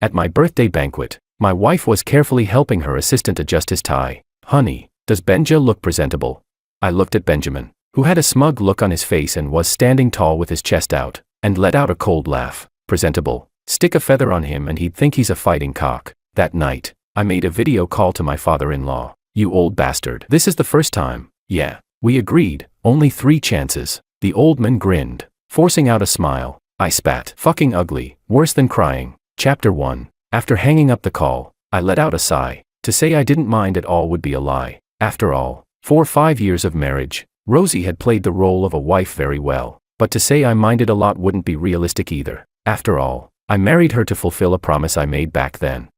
At my birthday banquet, my wife was carefully helping her assistant adjust his tie. "Honey, does Benja look presentable?" I looked at Benjamin, who had a smug look on his face and was standing tall with his chest out, and let out a cold laugh. "Presentable? Stick a feather on him and he'd think he's a fighting cock." That night, I made a video call to my father-in-law. "You old bastard. This is the first time." "Yeah." We agreed. "Only 3 chances." The old man grinned, forcing out a smile. I spat. "Fucking ugly. Worse than crying." Chapter 1. After hanging up the call, I let out a sigh. To say I didn't mind at all would be a lie. After all, 5 years of marriage, Rosie had played the role of a wife very well. But to say I minded a lot wouldn't be realistic either. After all, I married her to fulfill a promise I made back then.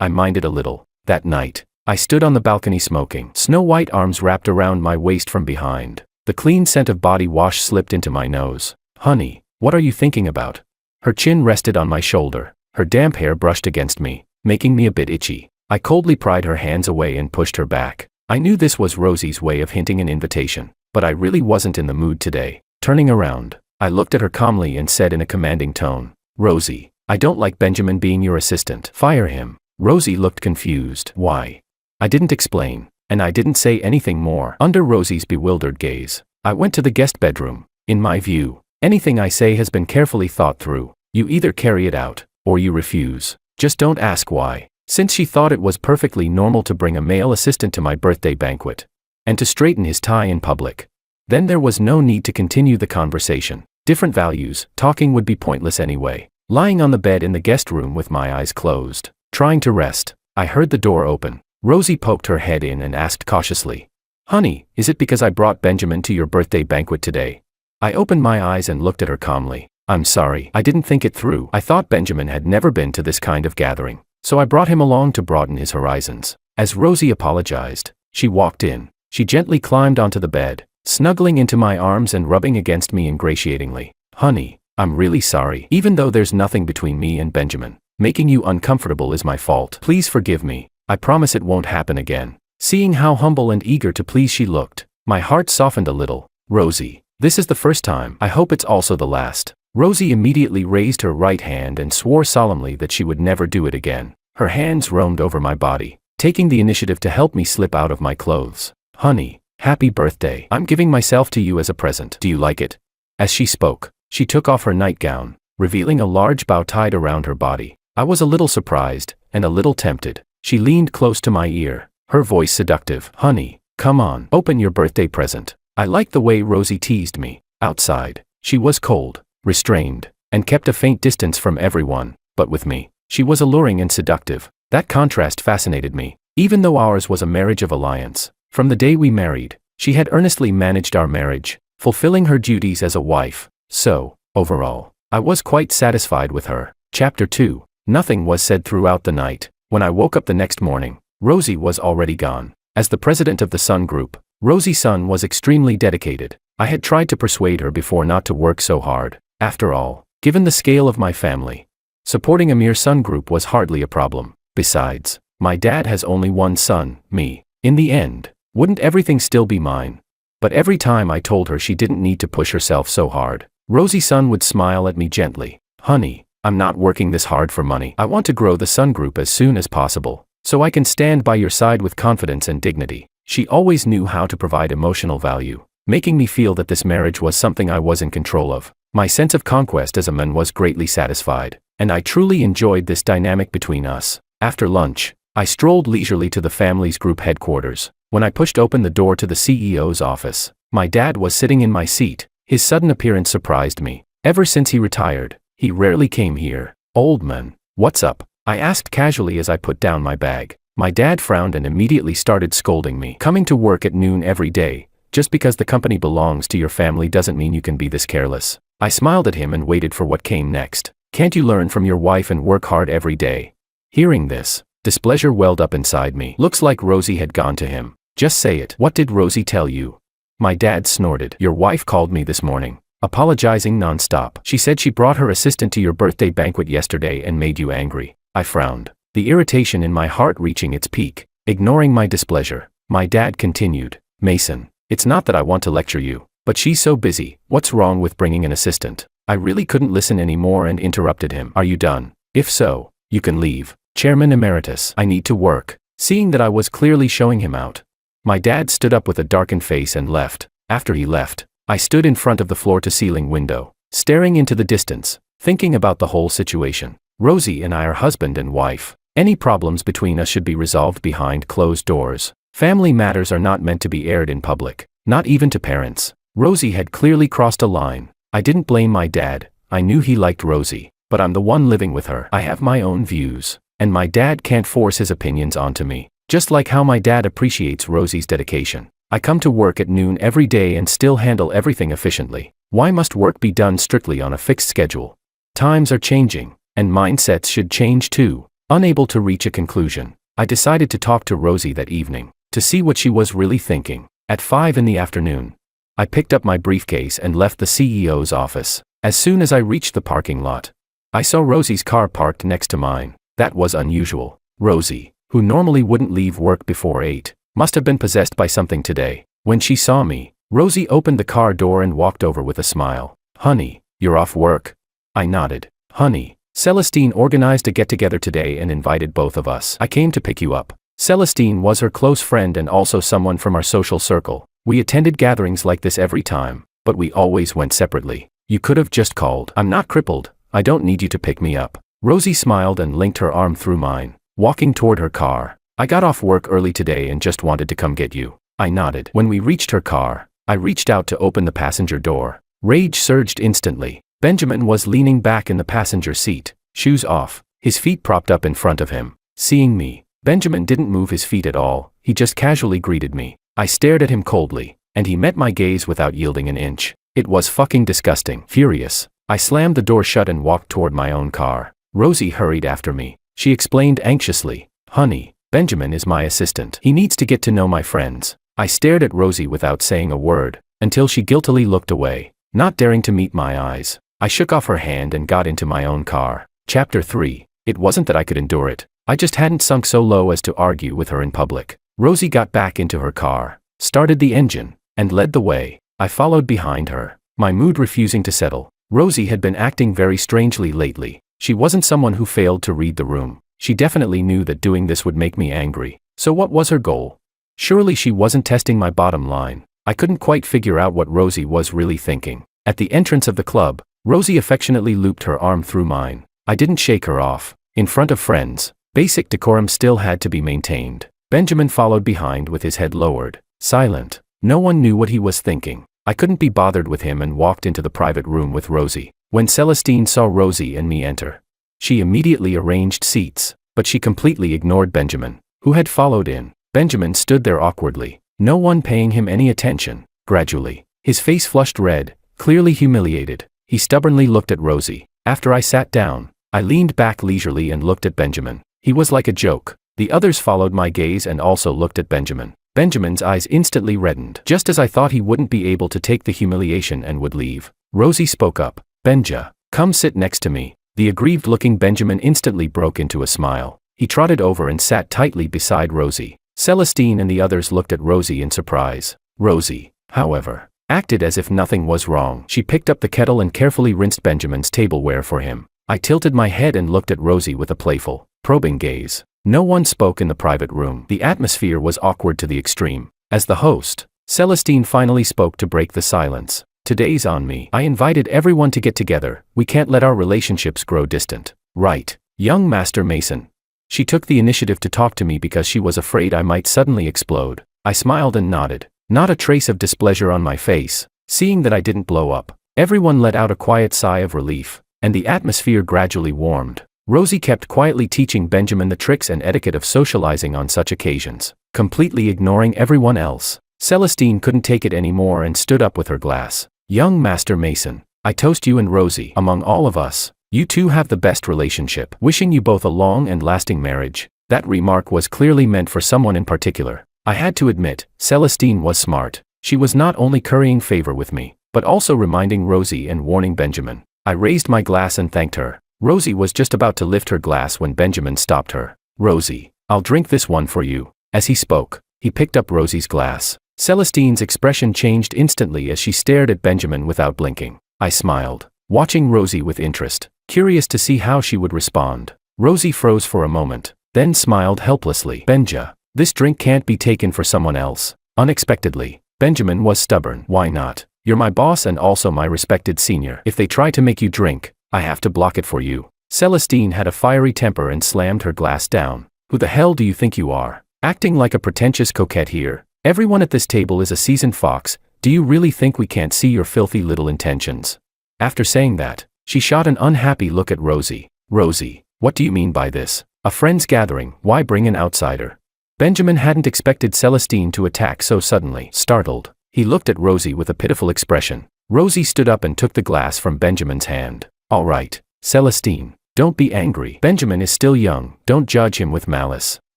I minded a little. That night, I stood on the balcony smoking. Snow-white arms wrapped around my waist from behind. The clean scent of body wash slipped into my nose. "Honey, what are you thinking about?" Her chin rested on my shoulder. Her damp hair brushed against me, making me a bit itchy. I coldly pried her hands away and pushed her back. I knew this was Rosie's way of hinting an invitation, but I really wasn't in the mood today. Turning around, I looked at her calmly and said in a commanding tone, "Rosie, I don't like Benjamin being your assistant. Fire him." Rosie looked confused. "Why?" I didn't explain, and I didn't say anything more. Under Rosie's bewildered gaze, I went to the guest bedroom. In my view, anything I say has been carefully thought through. You either carry it out, or you refuse. Just don't ask why. Since she thought it was perfectly normal to bring a male assistant to my birthday banquet, and to straighten his tie in public, then there was no need to continue the conversation. Different values, talking would be pointless anyway. Lying on the bed in the guest room with my eyes closed, trying to rest, I heard the door open. Rosie poked her head in and asked cautiously, "Honey, is it because I brought Benjamin to your birthday banquet today?" I opened my eyes and looked at her calmly. "I'm sorry, I didn't think it through. I thought Benjamin had never been to this kind of gathering, so I brought him along to broaden his horizons." As Rosie apologized, she walked in. She gently climbed onto the bed, snuggling into my arms and rubbing against me ingratiatingly. "Honey, I'm really sorry. Even though there's nothing between me and Benjamin, making you uncomfortable is my fault. Please forgive me. I promise it won't happen again." Seeing how humble and eager to please she looked, my heart softened a little. "Rosie, this is the first time. I hope it's also the last." Rosie immediately raised her right hand and swore solemnly that she would never do it again. Her hands roamed over my body, taking the initiative to help me slip out of my clothes. "Honey, happy birthday. I'm giving myself to you as a present. Do you like it?" As she spoke, she took off her nightgown, revealing a large bow tied around her body. I was a little surprised, and a little tempted. She leaned close to my ear, her voice seductive. "Honey, come on, open your birthday present." I liked the way Rosie teased me. Outside, she was cold, restrained, and kept a faint distance from everyone, but with me, she was alluring and seductive. That contrast fascinated me. Even though ours was a marriage of alliance, from the day we married, she had earnestly managed our marriage, fulfilling her duties as a wife. So, overall, I was quite satisfied with her. Chapter 2. Nothing was said throughout the night. When I woke up the next morning, Rosie was already gone. As the president of the Sun Group, Rosie's son was extremely dedicated. I had tried to persuade her before not to work so hard. After all, given the scale of my family, supporting a mere Sun Group was hardly a problem. Besides, my dad has only one son, me. In the end, wouldn't everything still be mine? But every time I told her she didn't need to push herself so hard, Rosie's son would smile at me gently. "Honey, I'm not working this hard for money. I want to grow the Sun Group as soon as possible, so I can stand by your side with confidence and dignity." She always knew how to provide emotional value, making me feel that this marriage was something I was in control of. My sense of conquest as a man was greatly satisfied, and I truly enjoyed this dynamic between us. After lunch, I strolled leisurely to the family's group headquarters. When I pushed open the door to the CEO's office, my dad was sitting in my seat. His sudden appearance surprised me. Ever since he retired, he rarely came here. "Old man, what's up?" I asked casually as I put down my bag. My dad frowned and immediately started scolding me. "Coming to work at noon every day, just because the company belongs to your family doesn't mean you can be this careless." I smiled at him and waited for what came next. "Can't you learn from your wife and work hard every day?" Hearing this, displeasure welled up inside me. Looks like Rosie had gone to him. "Just say it. What did Rosie tell you?" My dad snorted. "Your wife called me this morning, apologizing nonstop. She said she brought her assistant to your birthday banquet yesterday and made you angry." I frowned, the irritation in my heart reaching its peak. Ignoring my displeasure, my dad continued, "Mason, it's not that I want to lecture you, but she's so busy. What's wrong with bringing an assistant?" I really couldn't listen anymore and interrupted him. "Are you done?" If so, you can leave. Chairman Emeritus, I need to work. Seeing that I was clearly showing him out, my dad stood up with a darkened face and left. After he left, I stood in front of the floor-to-ceiling window, staring into the distance, thinking about the whole situation. Rosie and I are husband and wife. Any problems between us should be resolved behind closed doors. Family matters are not meant to be aired in public, not even to parents. Rosie had clearly crossed a line. I didn't blame my dad. I knew he liked Rosie, but I'm the one living with her. I have my own views, and my dad can't force his opinions onto me. Just like how my dad appreciates Rosie's dedication. I come to work at noon every day and still handle everything efficiently. Why must work be done strictly on a fixed schedule? Times are changing, and mindsets should change too. Unable to reach a conclusion, I decided to talk to Rosie that evening, to see what she was really thinking. At 5 in the afternoon, I picked up my briefcase and left the CEO's office. As soon as I reached the parking lot, I saw Rosie's car parked next to mine. That was unusual. Rosie, who normally wouldn't leave work before 8, must have been possessed by something today. When she saw me, Rosie opened the car door and walked over with a smile. Honey, you're off work? I nodded. Honey, Celestine organized a get-together today and invited both of us. I came to pick you up. Celestine was her close friend and also someone from our social circle. We attended gatherings like this every time, but we always went separately. You could have just called. I'm not crippled. I don't need you to pick me up. Rosie smiled and linked her arm through mine, walking toward her car. I got off work early today and just wanted to come get you. I nodded. When we reached her car, I reached out to open the passenger door. Rage surged instantly. Benjamin was leaning back in the passenger seat, shoes off, his feet propped up in front of him. Seeing me, Benjamin didn't move his feet at all. He just casually greeted me. I stared at him coldly, and he met my gaze without yielding an inch. It was fucking disgusting. Furious, I slammed the door shut and walked toward my own car. Rosie hurried after me. She explained anxiously, Honey, Benjamin is my assistant. He needs to get to know my friends. I stared at Rosie without saying a word, until she guiltily looked away, not daring to meet my eyes. I shook off her hand and got into my own car. Chapter 3. It wasn't that I could endure it. I just hadn't sunk so low as to argue with her in public. Rosie got back into her car, started the engine, and led the way. I followed behind her, my mood refusing to settle. Rosie had been acting very strangely lately. She wasn't someone who failed to read the room. She definitely knew that doing this would make me angry. So what was her goal? Surely she wasn't testing my bottom line. I couldn't quite figure out what Rosie was really thinking. At the entrance of the club, Rosie affectionately looped her arm through mine. I didn't shake her off. In front of friends, basic decorum still had to be maintained. Benjamin followed behind with his head lowered, silent. No one knew what he was thinking. I couldn't be bothered with him and walked into the private room with Rosie. When Celestine saw Rosie and me enter, she immediately arranged seats, but she completely ignored Benjamin, who had followed in. Benjamin stood there awkwardly, no one paying him any attention. Gradually, his face flushed red, clearly humiliated. He stubbornly looked at Rosie. After I sat down, I leaned back leisurely and looked at Benjamin. He was like a joke. The others followed my gaze and also looked at Benjamin. Benjamin's eyes instantly reddened. Just as I thought he wouldn't be able to take the humiliation and would leave, Rosie spoke up. Benja, come sit next to me. The aggrieved-looking Benjamin instantly broke into a smile. He trotted over and sat tightly beside Rosie. Celestine and the others looked at Rosie in surprise. Rosie, however, acted as if nothing was wrong. She picked up the kettle and carefully rinsed Benjamin's tableware for him. I tilted my head and looked at Rosie with a playful, probing gaze. No one spoke in the private room. The atmosphere was awkward to the extreme. As the host, Celestine finally spoke to break the silence. Today's on me. I invited everyone to get together. We can't let our relationships grow distant. Right, young Master Mason. She took the initiative to talk to me because she was afraid I might suddenly explode. I smiled and nodded, not a trace of displeasure on my face. Seeing that I didn't blow up, everyone let out a quiet sigh of relief, and the atmosphere gradually warmed. Rosie kept quietly teaching Benjamin the tricks and etiquette of socializing on such occasions, completely ignoring everyone else. Celestine couldn't take it anymore and stood up with her glass. Young Master Mason, I toast you and Rosie. Among all of us, you two have the best relationship. Wishing you both a long and lasting marriage. That remark was clearly meant for someone in particular. I had to admit, Celestine was smart. She was not only currying favor with me, but also reminding Rosie and warning Benjamin. I raised my glass and thanked her. Rosie was just about to lift her glass when Benjamin stopped her. Rosie, I'll drink this one for you. As he spoke, he picked up Rosie's glass. Celestine's expression changed instantly as she stared at Benjamin without blinking. I smiled, watching Rosie with interest. curious to see how she would respond. Rosie froze for a moment, then smiled helplessly. Benja, this drink can't be taken for someone else. Unexpectedly, Benjamin was stubborn. Why not? You're my boss and also my respected senior. If they try to make you drink, I have to block it for you. Celestine had a fiery temper and slammed her glass down. Who the hell do you think you are? Acting like a pretentious coquette here. Everyone at this table is a seasoned fox. Do you really think we can't see your filthy little intentions? After saying that, she shot an unhappy look at Rosie. Rosie, what do you mean by this? A friend's gathering, why bring an outsider? Benjamin hadn't expected Celestine to attack so suddenly. Startled, he looked at Rosie with a pitiful expression. Rosie stood up and took the glass from Benjamin's hand. All right, Celestine, don't be angry. Benjamin is still young, don't judge him with malice.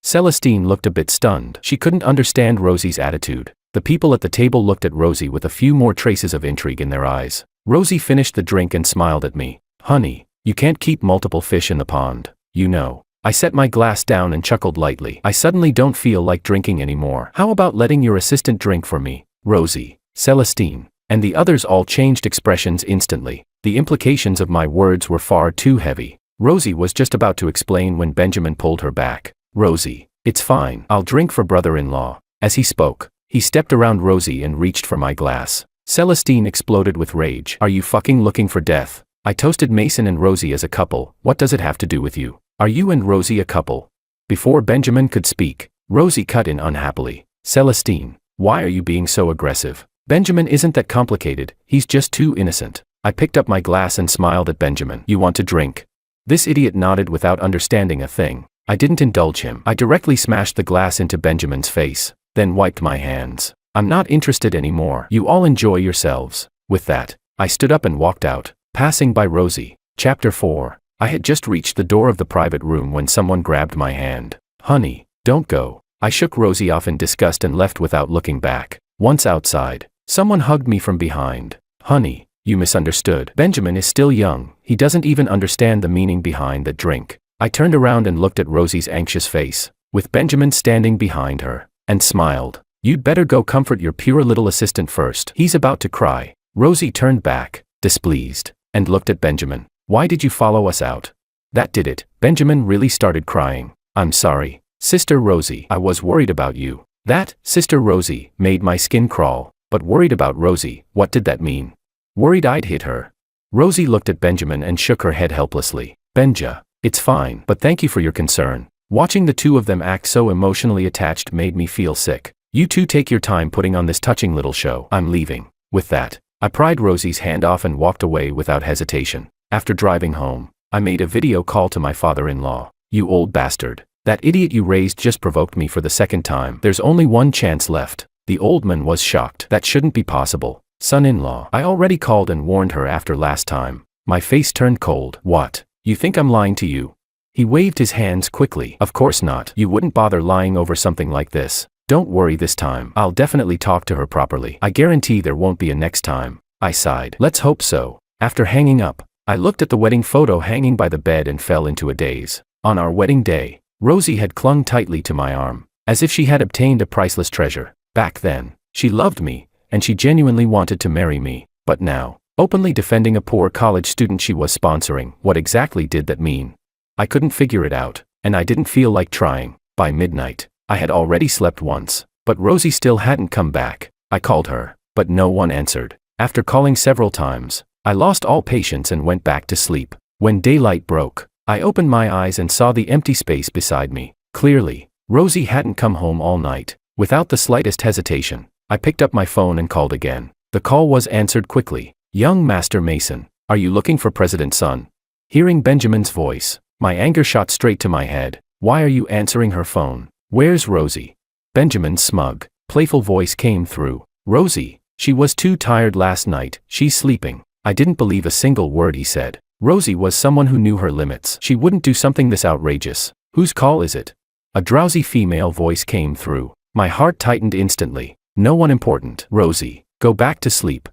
Celestine looked a bit stunned. She couldn't understand Rosie's attitude. The people at the table looked at Rosie with a few more traces of intrigue in their eyes. Rosie finished the drink and smiled at me. Honey, you can't keep multiple fish in the pond, you know. I set my glass down and chuckled lightly. I suddenly don't feel like drinking anymore. How about letting your assistant drink for me? Rosie, Celestine, and the others all changed expressions instantly. The implications of my words were far too heavy. Rosie was just about to explain when Benjamin pulled her back. Rosie, it's fine. I'll drink for brother-in-law. As he spoke, he stepped around Rosie and reached for my glass. Celestine exploded with rage. Are you fucking looking for death? I toasted Mason and Rosie as a couple. What does it have to do with you? Are you and Rosie a couple? Before Benjamin could speak, Rosie cut in unhappily. Celestine, why are you being so aggressive? Benjamin isn't that complicated, he's just too innocent. I picked up my glass and smiled at Benjamin. You want to drink? This idiot nodded without understanding a thing. I didn't indulge him. I directly smashed the glass into Benjamin's face, then wiped my hands. I'm not interested anymore. You all enjoy yourselves. With that, I stood up and walked out, passing by Rosie. Chapter 4. I had just reached the door of the private room when someone grabbed my hand. Honey, don't go. I shook Rosie off in disgust and left without looking back. Once outside, someone hugged me from behind. Honey, you misunderstood. Benjamin is still young. He doesn't even understand the meaning behind that drink. I turned around and looked at Rosie's anxious face, with Benjamin standing behind her, and smiled. You'd better go comfort your pure little assistant first. He's about to cry. Rosie turned back, displeased, and looked at Benjamin. Why did you follow us out? That did it. Benjamin really started crying. I'm sorry, Sister Rosie. I was worried about you. That, Sister Rosie, made my skin crawl. But worried about Rosie, what did that mean? Worried I'd hit her. Rosie looked at Benjamin and shook her head helplessly. Benja, it's fine, but thank you for your concern. Watching the two of them act so emotionally attached made me feel sick. You two take your time putting on this touching little show. I'm leaving. With that, I pried Rosie's hand off and walked away without hesitation. After driving home, I made a video call to my father-in-law. You old bastard. That idiot you raised just provoked me for the second time. There's only one chance left. The old man was shocked. That shouldn't be possible. Son-in-law. I already called and warned her after last time. My face turned cold. What? You think I'm lying to you? He waved his hands quickly. Of course not. You wouldn't bother lying over something like this. Don't worry this time. I'll definitely talk to her properly. I guarantee there won't be a next time. I sighed. Let's hope so. After hanging up, I looked at the wedding photo hanging by the bed and fell into a daze. On our wedding day, Rosie had clung tightly to my arm, as if she had obtained a priceless treasure. Back then, she loved me, and she genuinely wanted to marry me. But now, openly defending a poor college student she was sponsoring, what exactly did that mean? I couldn't figure it out, and I didn't feel like trying. By midnight, I had already slept once, but Rosie still hadn't come back. I called her, but no one answered. After calling several times, I lost all patience and went back to sleep. When daylight broke, I opened my eyes and saw the empty space beside me. Clearly, Rosie hadn't come home all night. Without the slightest hesitation, I picked up my phone and called again. The call was answered quickly. Young Master Mason, are you looking for President's son? Hearing Benjamin's voice, my anger shot straight to my head. Why are you answering her phone? Where's Rosie? Benjamin's smug, playful voice came through. Rosie, she was too tired last night, she's sleeping. I didn't believe a single word he said. Rosie was someone who knew her limits. She wouldn't do something this outrageous. Whose call is it? A drowsy female voice came through. My heart tightened instantly. No one important. Rosie, go back to sleep.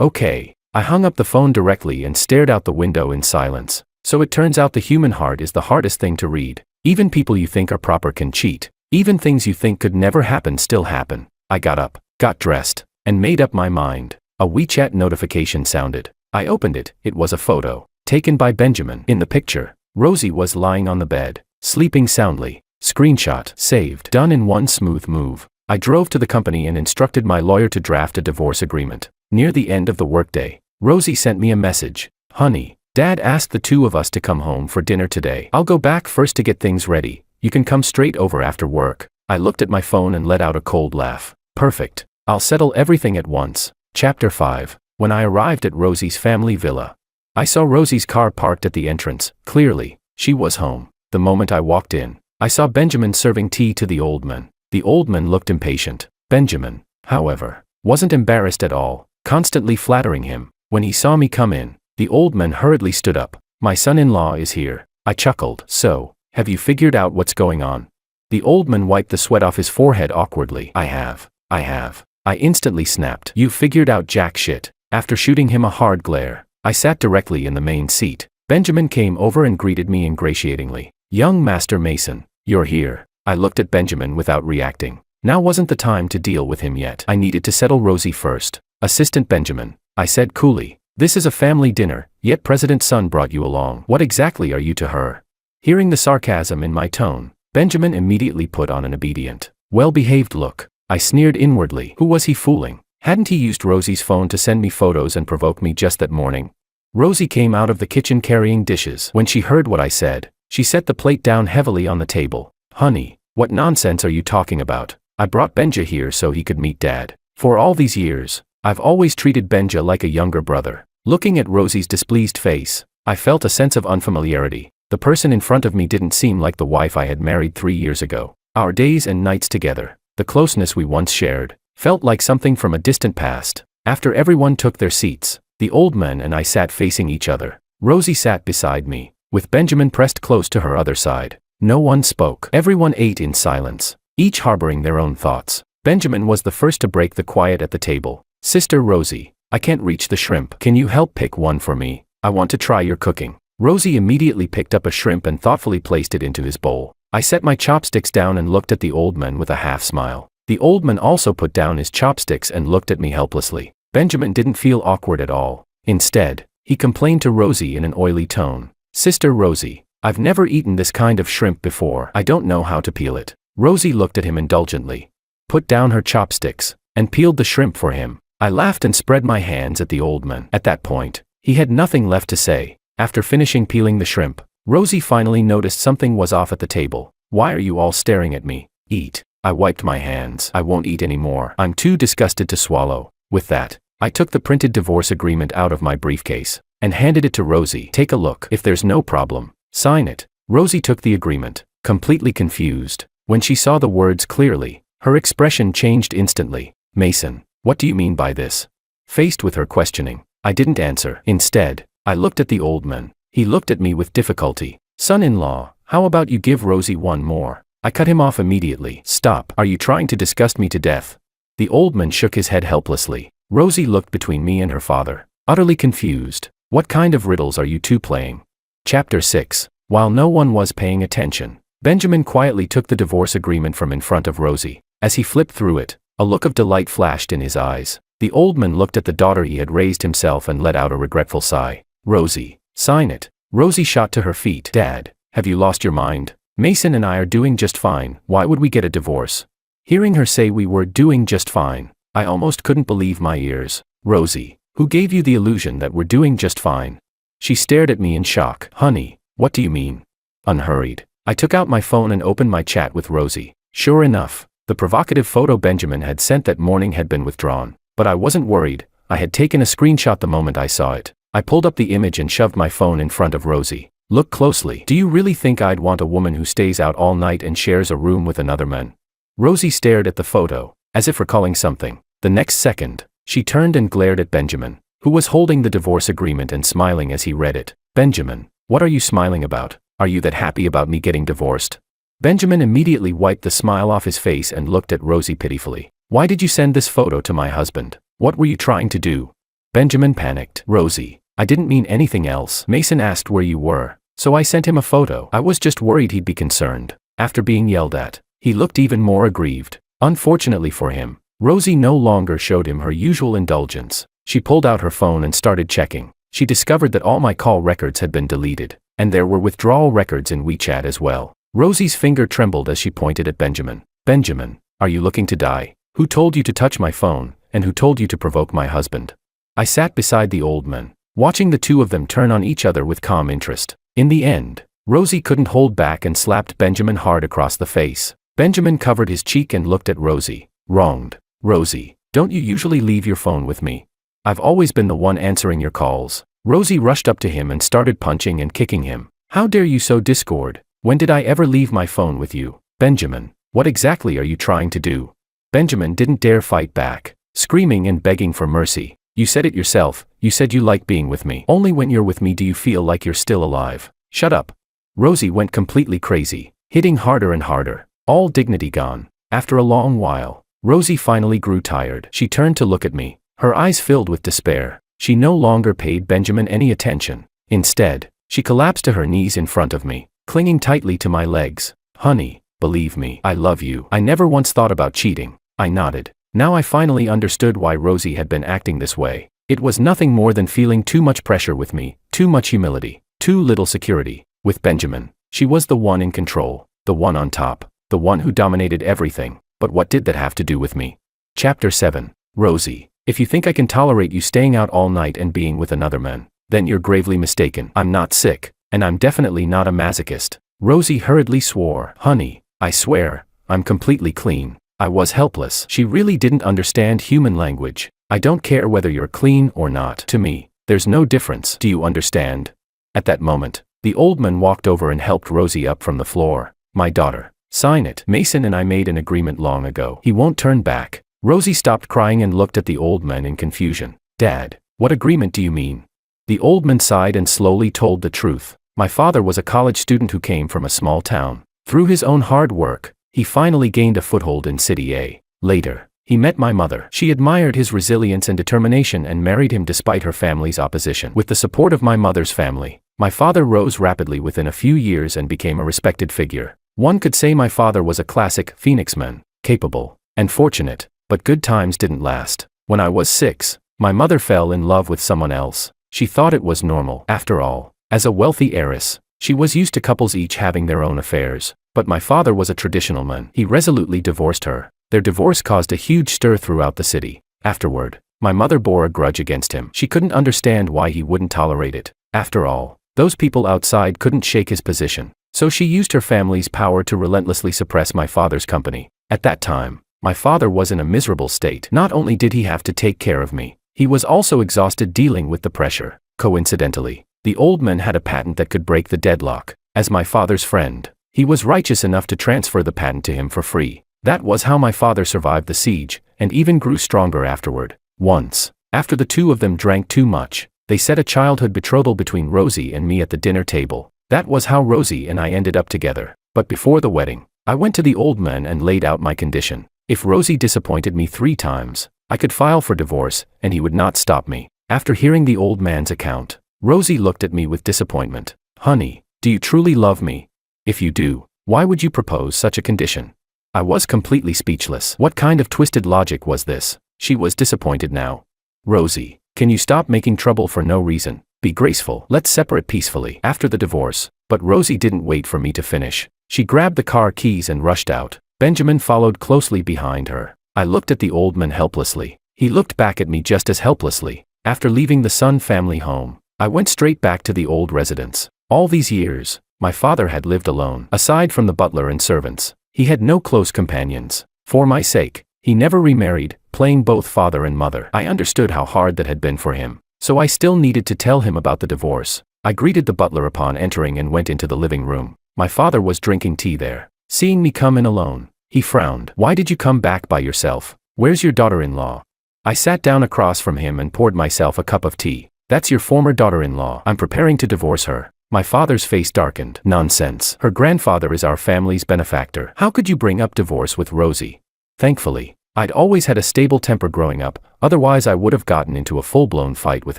Okay. I hung up the phone directly and stared out the window in silence. So it turns out the human heart is the hardest thing to read. Even people you think are proper can cheat. Even things you think could never happen still happen. I got up, got dressed, and made up my mind. A WeChat notification sounded. I opened it. It was a photo. Taken by Benjamin. In the picture, Rosie was lying on the bed, sleeping soundly. Screenshot. Saved. Done in one smooth move. I drove to the company and instructed my lawyer to draft a divorce agreement. Near the end of the workday, Rosie sent me a message. Honey, Dad asked the two of us to come home for dinner today. I'll go back first to get things ready. You can come straight over after work. I looked at my phone and let out a cold laugh. Perfect. I'll settle everything at once. Chapter 5. When I arrived at Rosie's family villa, I saw Rosie's car parked at the entrance. Clearly, she was home. The moment I walked in, I saw Benjamin serving tea to the old man. The old man looked impatient. Benjamin, however, wasn't embarrassed at all, constantly flattering him. When he saw me come in, the old man hurriedly stood up. My son-in-law is here. I chuckled. So, have you figured out what's going on? The old man wiped the sweat off his forehead awkwardly. I have. I instantly snapped. You figured out jack shit. After shooting him a hard glare, I sat directly in the main seat. Benjamin came over and greeted me ingratiatingly. Young Master Mason, you're here. I looked at Benjamin without reacting. Now wasn't the time to deal with him yet. I needed to settle Rosie first. Assistant Benjamin, I said coolly. This is a family dinner, yet President's son brought you along. What exactly are you to her? Hearing the sarcasm in my tone, Benjamin immediately put on an obedient, well-behaved look. I sneered inwardly. Who was he fooling? Hadn't he used Rosie's phone to send me photos and provoke me just that morning? Rosie came out of the kitchen carrying dishes. When she heard what I said, she set the plate down heavily on the table. Honey, what nonsense are you talking about? I brought Benja here so he could meet Dad. For all these years, I've always treated Benja like a younger brother. Looking at Rosie's displeased face, I felt a sense of unfamiliarity. The person in front of me didn't seem like the wife I had married 3 years ago. Our days and nights together, the closeness we once shared, felt like something from a distant past. After everyone took their seats, the old man and I sat facing each other. Rosie sat beside me, with Benjamin pressed close to her other side. No one spoke. Everyone ate in silence, each harboring their own thoughts. Benjamin was the first to break the quiet at the table. Sister Rosie, I can't reach the shrimp. Can you help pick one for me? I want to try your cooking. Rosie immediately picked up a shrimp and thoughtfully placed it into his bowl. I set my chopsticks down and looked at the old man with a half smile. The old man also put down his chopsticks and looked at me helplessly. Benjamin didn't feel awkward at all. Instead, he complained to Rosie in an oily tone. Sister Rosie, I've never eaten this kind of shrimp before. I don't know how to peel it. Rosie looked at him indulgently, put down her chopsticks, and peeled the shrimp for him. I laughed and spread my hands at the old man. At that point, he had nothing left to say. After finishing peeling the shrimp, Rosie finally noticed something was off at the table. Why are you all staring at me? Eat. I wiped my hands. I won't eat anymore. I'm too disgusted to swallow. With that, I took the printed divorce agreement out of my briefcase and handed it to Rosie. Take a look. If there's no problem, sign it. Rosie took the agreement, completely confused. When she saw the words clearly, her expression changed instantly. Mason, what do you mean by this? Faced with her questioning, I didn't answer. Instead, I looked at the old man. He looked at me with difficulty. Son-in-law, how about you give Rosie one more? I cut him off immediately. Stop. Are you trying to disgust me to death? The old man shook his head helplessly. Rosie looked between me and her father, utterly confused. What kind of riddles are you two playing? Chapter 6. While no one was paying attention, Benjamin quietly took the divorce agreement from in front of Rosie. As he flipped through it, a look of delight flashed in his eyes. The old man looked at the daughter he had raised himself and let out a regretful sigh. Rosie, sign it. Rosie shot to her feet. Dad, have you lost your mind? Mason and I are doing just fine. Why would we get a divorce? Hearing her say we were doing just fine, I almost couldn't believe my ears. Rosie, who gave you the illusion that we're doing just fine? She stared at me in shock. Honey, what do you mean? Unhurried, I took out my phone and opened my chat with Rosie. Sure enough, the provocative photo Benjamin had sent that morning had been withdrawn. But I wasn't worried. I had taken a screenshot the moment I saw it. I pulled up the image and shoved my phone in front of Rosie. Look closely. Do you really think I'd want a woman who stays out all night and shares a room with another man? Rosie stared at the photo, as if recalling something. The next second, she turned and glared at Benjamin, who was holding the divorce agreement and smiling as he read it. Benjamin, what are you smiling about? Are you that happy about me getting divorced? Benjamin immediately wiped the smile off his face and looked at Rosie pitifully. Why did you send this photo to my husband? What were you trying to do? Benjamin panicked. Rosie, I didn't mean anything else. Mason asked where you were, so I sent him a photo. I was just worried he'd be concerned. After being yelled at, he looked even more aggrieved. Unfortunately for him, Rosie no longer showed him her usual indulgence. She pulled out her phone and started checking. She discovered that all my call records had been deleted, and there were withdrawal records in WeChat as well. Rosie's finger trembled as she pointed at Benjamin. Benjamin, are you looking to die? Who told you to touch my phone, and who told you to provoke my husband? I sat beside the old man, watching the two of them turn on each other with calm interest. In the end, Rosie couldn't hold back and slapped Benjamin hard across the face. Benjamin covered his cheek and looked at Rosie. Wronged. Rosie, don't you usually leave your phone with me? I've always been the one answering your calls. Rosie rushed up to him and started punching and kicking him. How dare you sow discord? When did I ever leave my phone with you? Benjamin, what exactly are you trying to do? Benjamin didn't dare fight back, screaming and begging for mercy. You said it yourself, you said you like being with me. Only when you're with me do you feel like you're still alive. Shut up. Rosie went completely crazy, hitting harder and harder, all dignity gone. After a long while, Rosie finally grew tired. She turned to look at me, her eyes filled with despair. She no longer paid Benjamin any attention. Instead, she collapsed to her knees in front of me, clinging tightly to my legs. Honey, believe me, I love you. I never once thought about cheating. I nodded. Now I finally understood why Rosie had been acting this way. It was nothing more than feeling too much pressure with me, too much humility, too little security. With Benjamin, she was the one in control, the one on top, the one who dominated everything. But what did that have to do with me? Chapter 7. Rosie, if you think I can tolerate you staying out all night and being with another man, then you're gravely mistaken. I'm not sick, and I'm definitely not a masochist. Rosie hurriedly swore. Honey, I swear, I'm completely clean. I was helpless. She really didn't understand human language. I don't care whether you're clean or not. To me, there's no difference. Do you understand? At that moment, the old man walked over and helped Rosie up from the floor. My daughter, sign it. Mason and I made an agreement long ago. He won't turn back. Rosie stopped crying and looked at the old man in confusion. Dad, what agreement do you mean? The old man sighed and slowly told the truth. My father was a college student who came from a small town. Through his own hard work, he finally gained a foothold in City A. Later, he met my mother. She admired his resilience and determination and married him despite her family's opposition. With the support of my mother's family, my father rose rapidly within a few years and became a respected figure. One could say my father was a classic Phoenix man, capable and fortunate, but good times didn't last. When I was 6, my mother fell in love with someone else. She thought it was normal. After all, as a wealthy heiress, she was used to couples each having their own affairs. But my father was a traditional man. He resolutely divorced her. Their divorce caused a huge stir throughout the city. Afterward, my mother bore a grudge against him. She couldn't understand why he wouldn't tolerate it. After all, those people outside couldn't shake his position. So she used her family's power to relentlessly suppress my father's company. At that time, my father was in a miserable state. Not only did he have to take care of me, he was also exhausted dealing with the pressure. Coincidentally, the old man had a patent that could break the deadlock. As my father's friend, he was righteous enough to transfer the patent to him for free. That was how my father survived the siege, and even grew stronger afterward. Once, after the two of them drank too much, they set a childhood betrothal between Rosie and me at the dinner table. That was how Rosie and I ended up together. But before the wedding, I went to the old man and laid out my condition. If Rosie disappointed me 3 times, I could file for divorce, and he would not stop me. After hearing the old man's account, Rosie looked at me with disappointment. Honey, do you truly love me? If you do, why would you propose such a condition? I was completely speechless. What kind of twisted logic was this? She was disappointed now. Rosie, can you stop making trouble for no reason? Be graceful. Let's separate peacefully after the divorce. But Rosie didn't wait for me to finish. She grabbed the car keys and rushed out. Benjamin followed closely behind her. I looked at the old man helplessly. He looked back at me just as helplessly. After leaving the Sun family home, I went straight back to the old residence. All these years, my father had lived alone. Aside from the butler and servants, he had no close companions. For my sake, he never remarried, playing both father and mother. I understood how hard that had been for him, so I still needed to tell him about the divorce. I greeted the butler upon entering and went into the living room. My father was drinking tea there. Seeing me come in alone, he frowned. Why did you come back by yourself? Where's your daughter-in-law? I sat down across from him and poured myself a cup of tea. That's your former daughter-in-law. I'm preparing to divorce her. My father's face darkened. Nonsense. Her grandfather is our family's benefactor. How could you bring up divorce with Rosie? Thankfully, I'd always had a stable temper growing up, otherwise I would have gotten into a full-blown fight with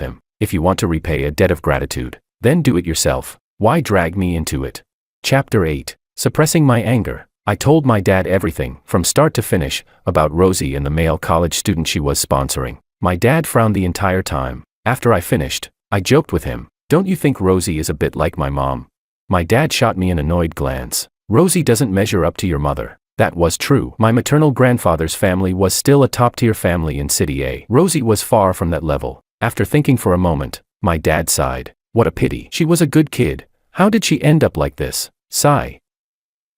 him. If you want to repay a debt of gratitude, then do it yourself. Why drag me into it? Chapter 8. Suppressing my anger. I told my dad everything, from start to finish, about Rosie and the male college student she was sponsoring. My dad frowned the entire time. After I finished, I joked with him. Don't you think Rosie is a bit like my mom? My dad shot me an annoyed glance. Rosie doesn't measure up to your mother. That was true. My maternal grandfather's family was still a top-tier family in City A. Rosie was far from that level. After thinking for a moment, my dad sighed. What a pity. She was a good kid. How did she end up like this? Sigh.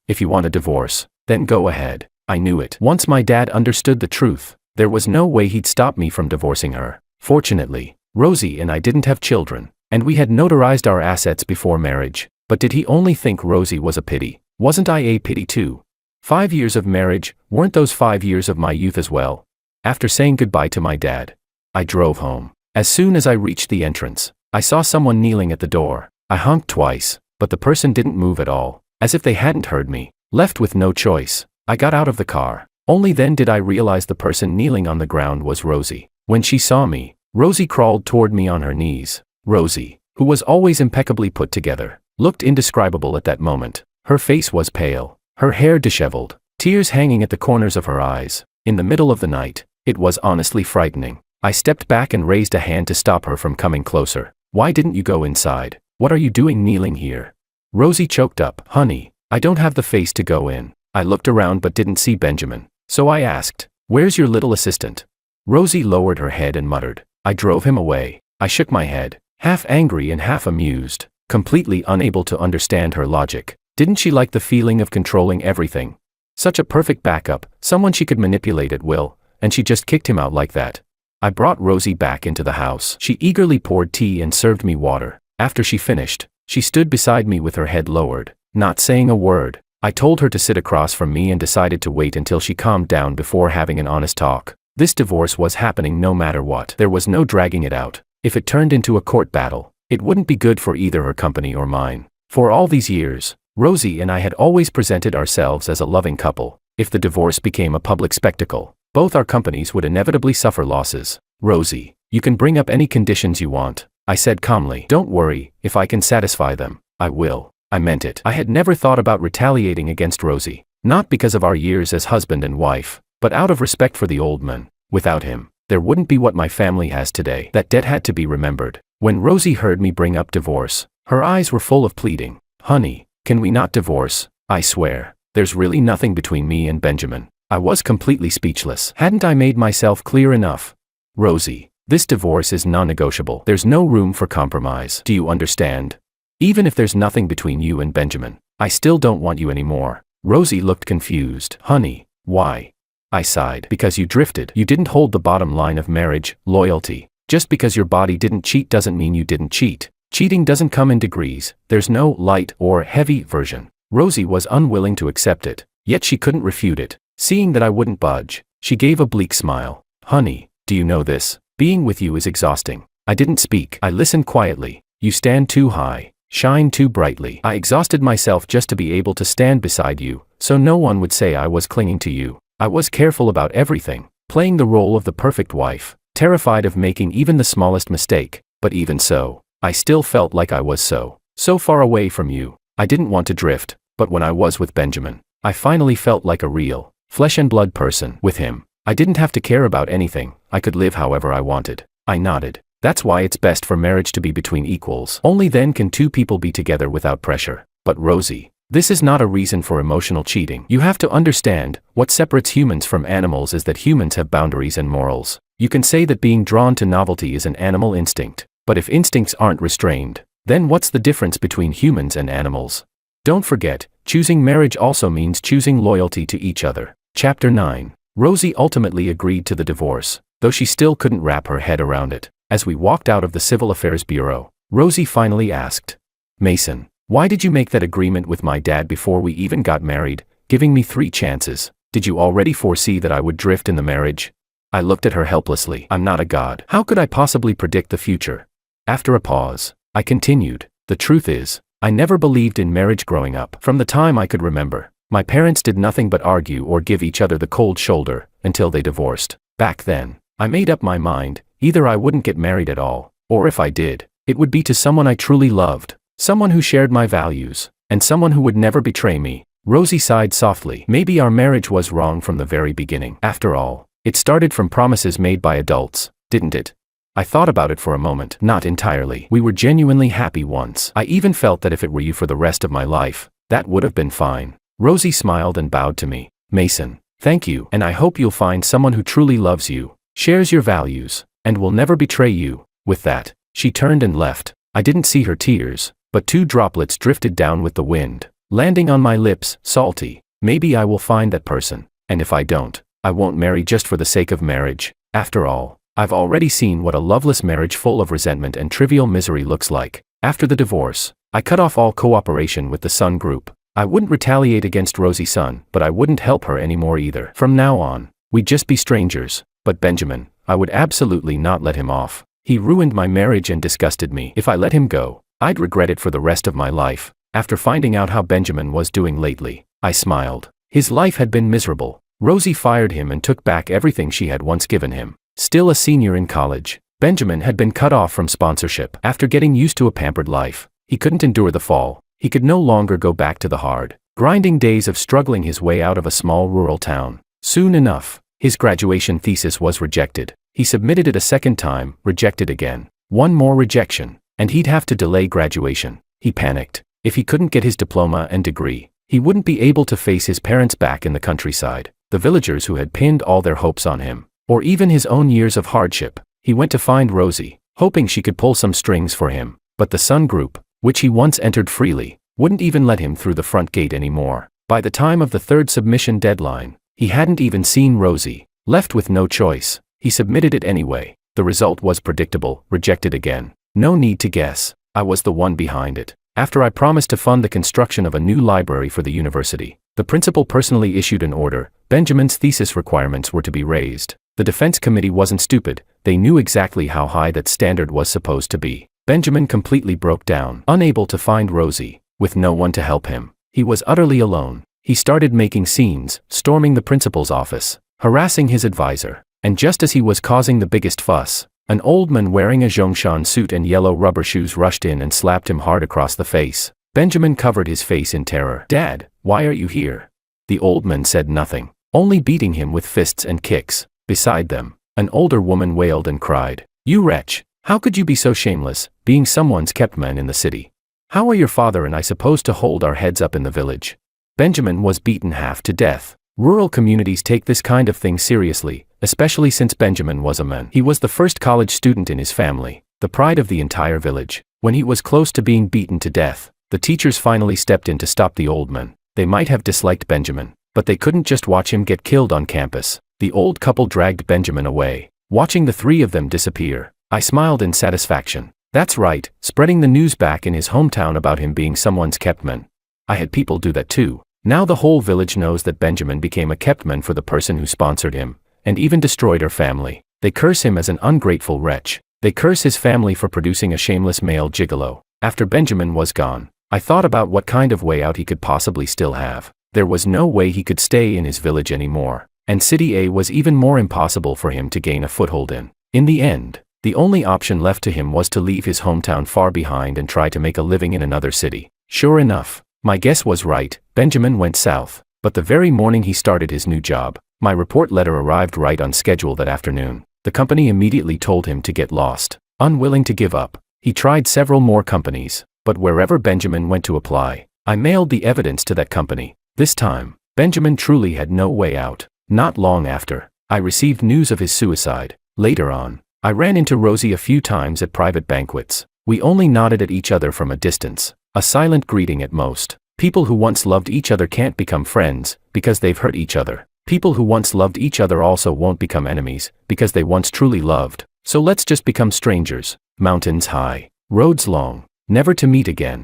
If you want a divorce, then go ahead. I knew it. Once my dad understood the truth, there was no way he'd stop me from divorcing her. Fortunately, Rosie and I didn't have children, and we had notarized our assets before marriage. But did he only think Rosie was a pity? Wasn't I a pity too? 5 years of marriage, weren't those 5 years of my youth as well? After saying goodbye to my dad, I drove home. As soon as I reached the entrance, I saw someone kneeling at the door. I honked twice, but the person didn't move at all, as if they hadn't heard me. Left with no choice, I got out of the car. Only then did I realize the person kneeling on the ground was Rosie. When she saw me, Rosie crawled toward me on her knees. Rosie, who was always impeccably put together, looked indescribable at that moment. Her face was pale, her hair disheveled, tears hanging at the corners of her eyes. In the middle of the night, it was honestly frightening. I stepped back and raised a hand to stop her from coming closer. Why didn't you go inside? What are you doing kneeling here? Rosie choked up. Honey, I don't have the face to go in. I looked around but didn't see Benjamin. So I asked, where's your little assistant? Rosie lowered her head and muttered, I drove him away. I shook my head, half angry and half amused, completely unable to understand her logic. Didn't she like the feeling of controlling everything? Such a perfect backup, someone she could manipulate at will, and she just kicked him out like that. I brought Rosie back into the house. She eagerly poured tea and served me water. After she finished, she stood beside me with her head lowered, not saying a word. I told her to sit across from me and decided to wait until she calmed down before having an honest talk. This divorce was happening no matter what. There was no dragging it out. If it turned into a court battle, it wouldn't be good for either her company or mine. For all these years, Rosie and I had always presented ourselves as a loving couple. If the divorce became a public spectacle, both our companies would inevitably suffer losses. Rosie, you can bring up any conditions you want, I said calmly. Don't worry, if I can satisfy them, I will. I meant it. I had never thought about retaliating against Rosie, not because of our years as husband and wife, but out of respect for the old man. Without him, there wouldn't be what my family has today. That debt had to be remembered. When Rosie heard me bring up divorce, her eyes were full of pleading. Honey, can we not divorce? I swear, there's really nothing between me and Benjamin. I was completely speechless. Hadn't I made myself clear enough? Rosie, this divorce is non-negotiable. There's no room for compromise. Do you understand? Even if there's nothing between you and Benjamin, I still don't want you anymore. Rosie looked confused. Honey, why? I sighed. Because you drifted. You didn't hold the bottom line of marriage, loyalty. Just because your body didn't cheat doesn't mean you didn't cheat. Cheating doesn't come in degrees. There's no light or heavy version. Rosie was unwilling to accept it, yet she couldn't refute it. Seeing that I wouldn't budge, she gave a bleak smile. Honey, do you know this? Being with you is exhausting. I didn't speak. I listened quietly. You stand too high, shine too brightly. I exhausted myself just to be able to stand beside you, so no one would say I was clinging to you. I was careful about everything, playing the role of the perfect wife, terrified of making even the smallest mistake, but even so, I still felt like I was so far away from you. I didn't want to drift, but when I was with Benjamin, I finally felt like a real, flesh and blood person. With him, I didn't have to care about anything. I could live however I wanted. I nodded. That's why it's best for marriage to be between equals. Only then can two people be together without pressure. But Rosie, this is not a reason for emotional cheating. You have to understand, what separates humans from animals is that humans have boundaries and morals. You can say that being drawn to novelty is an animal instinct, but if instincts aren't restrained, then what's the difference between humans and animals? Don't forget, choosing marriage also means choosing loyalty to each other. Chapter 9. Rosie ultimately agreed to the divorce, though she still couldn't wrap her head around it. As we walked out of the Civil Affairs Bureau, Rosie finally asked, Mason, why did you make that agreement with my dad before we even got married, giving me 3 chances? Did you already foresee that I would drift in the marriage? I looked at her helplessly. I'm not a god. How could I possibly predict the future? After a pause, I continued, the truth is, I never believed in marriage growing up. From the time I could remember, my parents did nothing but argue or give each other the cold shoulder, until they divorced. Back then, I made up my mind, either I wouldn't get married at all, or if I did, it would be to someone I truly loved. Someone who shared my values, and someone who would never betray me. Rosie sighed softly. Maybe our marriage was wrong from the very beginning. After all, it started from promises made by adults, didn't it? I thought about it for a moment. Not entirely. We were genuinely happy once. I even felt that if it were you for the rest of my life, that would have been fine. Rosie smiled and bowed to me. Mason, thank you, and I hope you'll find someone who truly loves you, shares your values, and will never betray you. With that, she turned and left. I didn't see her tears, but 2 droplets drifted down with the wind, landing on my lips, salty. Maybe I will find that person, and if I don't, I won't marry just for the sake of marriage. After all, I've already seen what a loveless marriage full of resentment and trivial misery looks like. After the divorce, I cut off all cooperation with the Sun Group. I wouldn't retaliate against Rosie Sun, but I wouldn't help her anymore either. From now on, we'd just be strangers. But Benjamin, I would absolutely not let him off. He ruined my marriage and disgusted me. If I let him go, I'd regret it for the rest of my life. After finding out how Benjamin was doing lately, I smiled. His life had been miserable. Rosie fired him and took back everything she had once given him. Still a senior in college, Benjamin had been cut off from sponsorship. After getting used to a pampered life, he couldn't endure the fall. He could no longer go back to the hard, grinding days of struggling his way out of a small rural town. Soon enough, his graduation thesis was rejected. He submitted it a second time, rejected again. One more rejection, and he'd have to delay graduation. He panicked. If he couldn't get his diploma and degree, he wouldn't be able to face his parents back in the countryside, the villagers who had pinned all their hopes on him, or even his own years of hardship. He went to find Rosie, hoping she could pull some strings for him, but the Sun Group, which he once entered freely, wouldn't even let him through the front gate anymore. By the time of the 3rd submission deadline, he hadn't even seen Rosie. Left with no choice, he submitted it anyway. The result was predictable, rejected again. No need to guess, I was the one behind it. After I promised to fund the construction of a new library for the university, the principal personally issued an order. Benjamin's thesis requirements were to be raised. The defense committee wasn't stupid, they knew exactly how high that standard was supposed to be. Benjamin completely broke down, unable to find Rosie, with no one to help him. He was utterly alone. He started making scenes, storming the principal's office, harassing his advisor, and just as he was causing the biggest fuss, an old man wearing a Zhongshan suit and yellow rubber shoes rushed in and slapped him hard across the face. Benjamin covered his face in terror. "Dad, why are you here?" The old man said nothing, only beating him with fists and kicks. Beside them, an older woman wailed and cried, "You wretch, how could you be so shameless, being someone's kept man in the city? How are your father and I supposed to hold our heads up in the village?" Benjamin was beaten half to death. Rural communities take this kind of thing seriously, especially since Benjamin was a man. He was the first college student in his family, the pride of the entire village. When he was close to being beaten to death, the teachers finally stepped in to stop the old man. They might have disliked Benjamin, but they couldn't just watch him get killed on campus. The old couple dragged Benjamin away, watching the 3 of them disappear. I smiled in satisfaction. That's right, spreading the news back in his hometown about him being someone's kept man. I had people do that too. Now the whole village knows that Benjamin became a kept man for the person who sponsored him, and even destroyed her family. They curse him as an ungrateful wretch. They curse his family for producing a shameless male gigolo. After Benjamin was gone, I thought about what kind of way out he could possibly still have. There was no way he could stay in his village anymore, and City A was even more impossible for him to gain a foothold in. In the end, the only option left to him was to leave his hometown far behind and try to make a living in another city. Sure enough, my guess was right. Benjamin went south, but the very morning he started his new job, my report letter arrived right on schedule that afternoon. The company immediately told him to get lost. Unwilling to give up, he tried several more companies, but wherever Benjamin went to apply, I mailed the evidence to that company. This time, Benjamin truly had no way out. Not long after, I received news of his suicide. Later on, I ran into Rosie a few times at private banquets. We only nodded at each other from a distance, a silent greeting at most. People who once loved each other can't become friends, because they've hurt each other. People who once loved each other also won't become enemies, because they once truly loved. So let's just become strangers. Mountains high, roads long, never to meet again.